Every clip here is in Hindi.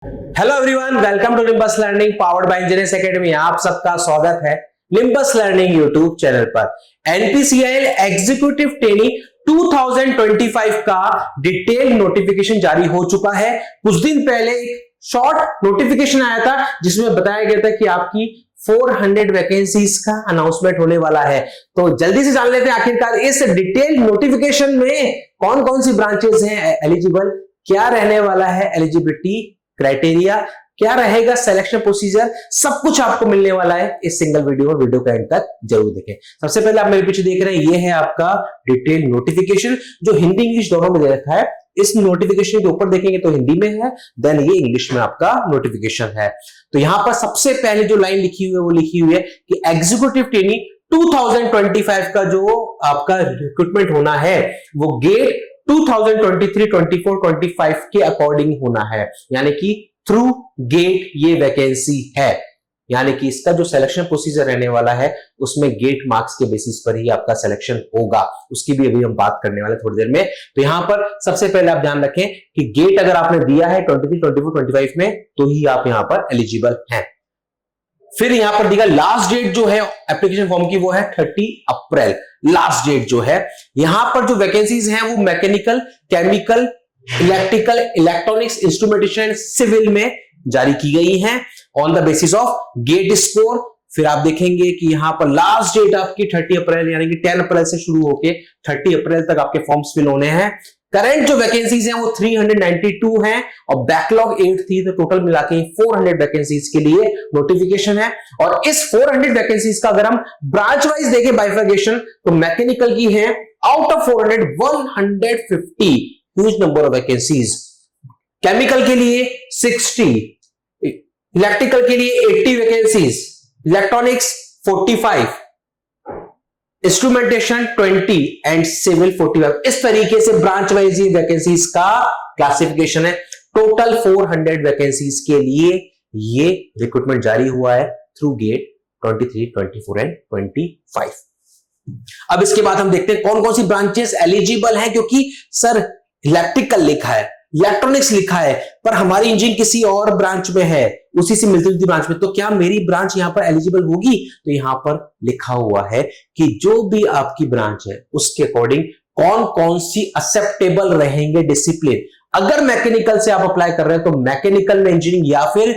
Hello everyone, welcome to Limbus learning powered by engineers academy. आप सबका स्वागत है लिम्बस लर्निंग यूट्यूब चैनल पर। एनपीसीआईएल एग्जीक्यूटिव ट्रेनिंग 2025 का डिटेल नोटिफिकेशन जारी हो चुका है। कुछ दिन पहले एक शॉर्ट नोटिफिकेशन आया था जिसमें बताया गया था कि आपकी 400 वैकेंसीज का अनाउंसमेंट होने वाला है। तो जल्दी से जान लेते हैं आखिरकार इस डिटेल नोटिफिकेशन में कौन कौन सी ब्रांचेस हैं एलिजिबल, क्या रहने वाला है एलिजिबिलिटी क्राइटेरिया, क्या रहेगा सिलेक्शन प्रोसीजर, सब कुछ आपको मिलने वाला है इस सिंगल वीडियो में। वीडियो का एंड तक जरूर देखें। सबसे पहले आप मेरे पीछे देख रहे हैं, ये है आपका डिटेल नोटिफिकेशन जो हिंदी इंग्लिश दोनों में दे रखा है। इस नोटिफिकेशन के ऊपर देखेंगे तो हिंदी में है, देन ये इंग्लिश में आपका नोटिफिकेशन है। तो यहां पर सबसे पहले जो लाइन लिखी हुई है वो लिखी हुई है कि एग्जीक्यूटिव ट्रेनिंग 2025 का जो आपका रिक्रूटमेंट होना है वो गेट 2023, 24, 25 के अकॉर्डिंग होना है, यानी कि थ्रू गेट ये वैकेंसी है। यानी कि इसका जो सिलेक्शन प्रोसीजर रहने वाला है उसमें गेट मार्क्स के बेसिस पर ही आपका सिलेक्शन होगा। उसकी भी अभी हम बात करने वाले थोड़ी देर में। तो यहां पर सबसे पहले आप ध्यान रखें कि गेट अगर आपने दिया है 23, 24, 25 में तो ही आप यहां पर एलिजिबल हैं। फिर यहां पर दिया लास्ट डेट जो है एप्लीकेशन फॉर्म की वो है 30 अप्रैल। लास्ट डेट जो है यहां पर जो वैकेंसीज हैं वो mechanical, chemical, electrical, electronics, instrumentation, civil में जारी की गई हैं on the basis of GATE score. फिर आप देखेंगे कि यहां पर लास्ट डेट आपकी 30 अप्रैल यानी कि 10 अप्रैल से शुरू होके 30 अप्रैल तक आपके फॉर्म्स फिल होने हैं। करंट जो वैकेंसीज हैं वो 392 हैं और बैकलॉग 8 थी, तो टोटल मिला के 400 वैकेंसीज के लिए नोटिफिकेशन है। और इस 400 वैकेंसीज का अगर हम ब्रांच वाइज देखें बाइफर्केशन तो मैकेनिकल की है out of 400 150 huge number of vacancies, chemical के लिए 60, इलेक्ट्रिकल के लिए 80 vacancies, electronics 45, instrumentation 20 and civil 45। इस तरीके से ब्रांच वाइज ये वैकेंसीज का क्लासिफिकेशन है। टोटल 400 वैकेंसीज के लिए ये रिक्रूटमेंट जारी हुआ है थ्रू गेट 23, 24 एंड 25। अब इसके बाद हम देखते हैं कौन कौन सी ब्रांचेस एलिजिबल हैं, क्योंकि सर इलेक्ट्रिकल लिखा है, इलेक्ट्रॉनिक्स लिखा है, पर हमारी इंजीनियरिंग किसी और ब्रांच में है, उसी से मिलती जुलती ब्रांच में, तो क्या मेरी ब्रांच यहां पर एलिजिबल होगी? तो यहां पर लिखा हुआ है कि जो भी आपकी ब्रांच है उसके अकॉर्डिंग कौन कौन सी एक्सेप्टेबल रहेंगे डिसिप्लिन। अगर मैकेनिकल से आप अप्लाई कर रहे हैं तो मैकेनिकल में इंजीनियरिंग या फिर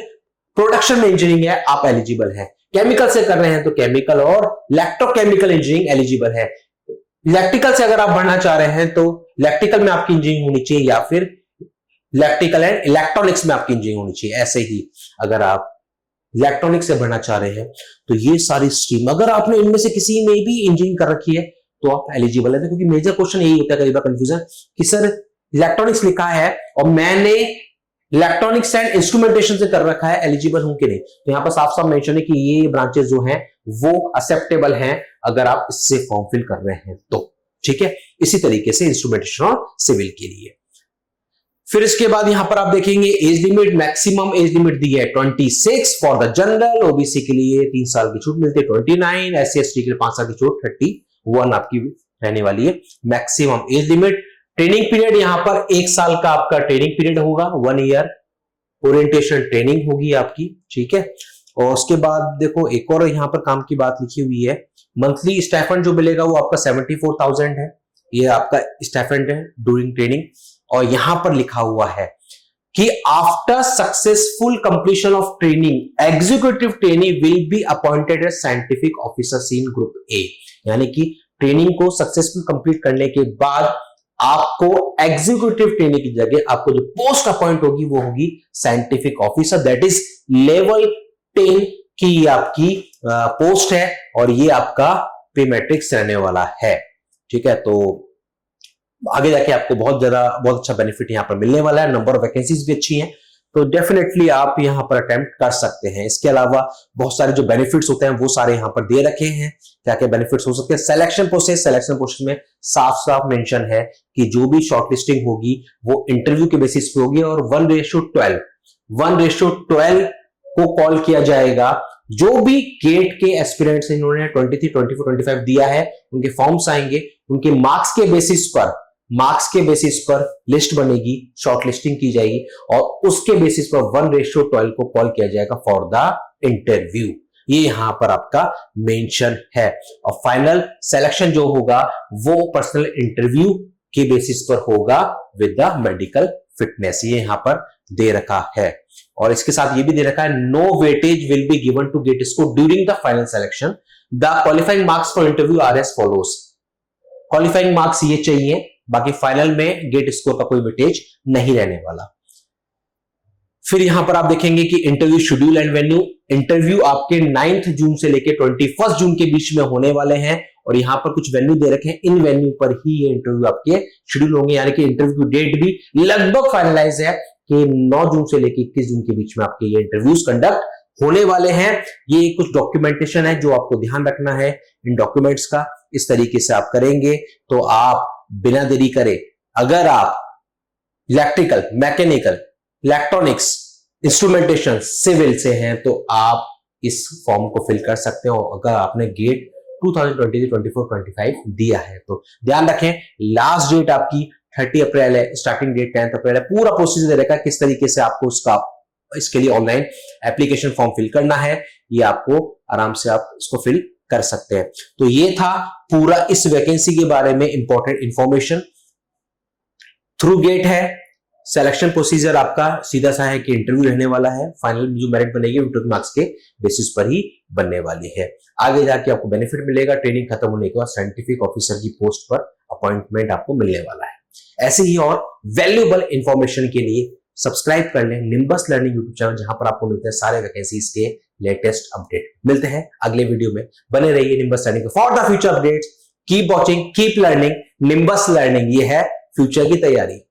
प्रोडक्शन में इंजीनियरिंग है, आप एलिजिबल हैं। केमिकल से कर रहे हैं तो केमिकल और इलेक्ट्रोकेमिकल इंजीनियरिंग एलिजिबल है। इलेक्ट्रिकल से अगर आप बढ़ना चाह रहे हैं तो इलेक्ट्रिकल में आपकी इंजीनियरिंग होनी चाहिए या फिर इलेक्ट्रिकल एंड इलेक्ट्रॉनिक्स में आपकी इंजीनियरिंग होनी चाहिए। ऐसे ही अगर आप इलेक्ट्रॉनिक्स से बढ़ना चाह रहे हैं तो ये सारी स्ट्रीम, अगर आपने इनमें से किसी में भी इंजीनियरिंग कर रखी है तो आप एलिजिबल है। क्योंकि मेजर क्वेश्चन यही होता है कई बार कंफ्यूजन कि सर इलेक्ट्रॉनिक्स लिखा है और मैंने इलेक्ट्रॉनिक्स एंड इंस्ट्रूमेंटेशन से कर रखा है, एलिजिबल हूं कि नहीं? तो यहां पर साफ साफ मेंशन है कि ये ब्रांचेस जो हैं वो एक्सेप्टेबल हैं अगर आप इससे फॉर्म फिल कर रहे हैं तो। ठीक है, इसी तरीके से इंस्ट्रूमेंटेशन और सिविल के लिए। फिर इसके बाद यहां पर आप देखेंगे age limit, maximum age limit दी है 26 फॉर द जनरल, ओबीसी के लिए 3 साल की छूट मिलती है 29, एससी एसटी के लिए 5 साल की छूट 31 आपकी रहने वाली है maximum age limit. Training period यहां पर 1 साल का आपका ट्रेनिंग पीरियड होगा, 1 ईयर ओरिएंटेशन ट्रेनिंग होगी आपकी। ठीक है, और उसके बाद देखो एक और यहां पर काम की बात लिखी हुई है, मंथली स्टाइपेंड जो मिलेगा वो आपका 74,000 है, ये आपका स्टाइपेंड है ड्यूरिंग ट्रेनिंग। और यहां पर लिखा हुआ है कि after successful completion of training executive training will be appointed as scientific officer in group A. यानी कि ट्रेनिंग को सक्सेसफुल कंप्लीट करने के बाद आपको एग्जीक्यूटिव ट्रेनिंग की जगह आपको जो पोस्ट अपॉइंट होगी वो होगी scientific officer, that is level 10 की आपकी पोस्ट है और ये आपका पे मैट्रिक्स रहने वाला है। ठीक है, तो आगे जाके आपको बहुत अच्छा बेनिफिट यहां पर मिलने वाला है। नंबर ऑफ वैकेंसीज भी अच्छी हैं, तो डेफिनेटली आप यहां पर अटेम्प्ट कर सकते हैं। इसके अलावा बहुत सारे जो बेनिफिट्स होते हैं वो सारे यहां पर दे रखे हैं। क्या क्या बेनिफिट्स हो सकते हैं? सिलेक्शन प्रोसेस में साफ साफ मेंशन है कि जो भी शॉर्टलिस्टिंग होगी वो इंटरव्यू के बेसिस पे होगी और 1:12 को कॉल किया जाएगा। जो भी गेट के एस्पिरेंट्स इन्होंने 23, 24, 25 दिया है उनके फॉर्म्स आएंगे, उनके मार्क्स के बेसिस पर मार्क्स के बेसिस पर लिस्ट बनेगी, शॉर्ट लिस्टिंग की जाएगी और उसके बेसिस पर 1:12 को कॉल किया जाएगा फॉर द इंटरव्यू। ये यहां पर आपका मेंशन है। और फाइनल सिलेक्शन जो होगा वो पर्सनल इंटरव्यू के बेसिस पर होगा विद द मेडिकल फिटनेस, ये यहां पर दे रखा है। और इसके साथ ये भी दे रखा है, no weightage will be given to GATE score during the final selection. The qualifying marks for interview are as follows. Qualifying marks ये चाहिए, बाकी फाइनल में गेट स्कोर का कोई वेटेज नहीं रहने वाला। फिर यहां पर आप देखेंगे कि interview schedule and venue. Interview आपके 9 जून से लेकर 21 जून के बीच में होने वाले हैं और यहां पर कुछ वेन्यू दे रखे हैं, इन वेन्यू पर ही ये इंटरव्यू आपके शेड्यूल होंगे, यानी कि इंटरव्यू डेट भी लगभग फाइनलाइज है कि 9 जून से लेकर 21 जून के बीच में आपके ये इंटरव्यूज कंडक्ट होने वाले हैं। ये कुछ डॉक्यूमेंटेशन है जो आपको ध्यान रखना है इन डॉक्यूमेंट्स का। इस तरीके से आप करेंगे तो आप बिना देरी करे, अगर आप electrical, mechanical, electronics, instrumentation, civil से हैं तो आप इस फॉर्म को फिल कर सकते हो। अगर आपने गेट 2023, 24, 25 दिया है तो ध्यान रखें, लास्ट डेट आपकी 30 अप्रैल है, स्टार्टिंग डेट 10 अप्रैल है। पूरा प्रोसेस दे रखा है किस तरीके से आपको इसके लिए ऑनलाइन एप्लीकेशन फॉर्म फिल करना है, ये आपको आराम से आप इसको फिल कर सकते हैं। तो ये था पूरा इस वैकेंसी के बारे में इंपॉर्टेंट इंफॉर्मेशन। थ्रू गेट है, सिलेक्शन प्रोसीजर आपका सीधा सा है कि इंटरव्यू रहने वाला है, फाइनल जो मेरिट बनेगी इंटरव्यू मार्क्स के बेसिस पर ही बनने वाली है। आगे जाके आपको बेनिफिट मिलेगा, ट्रेनिंग खत्म होने के बाद साइंटिफिक ऑफिसर की पोस्ट पर अपॉइंटमेंट आपको मिलने वाला है। ऐसे ही और वैल्यूएबल इंफॉर्मेशन के लिए सब्सक्राइब कर लें निम्बस लर्निंग यूट्यूब चैनल, जहां पर आपको मिलते हैं सारे वैकेंसीज के लेटेस्ट अपडेट। मिलते हैं अगले वीडियो में, बने रहिए nimbus learning for the future updates. Keep watching, keep learning, nimbus learning, ये है फ्यूचर की तैयारी।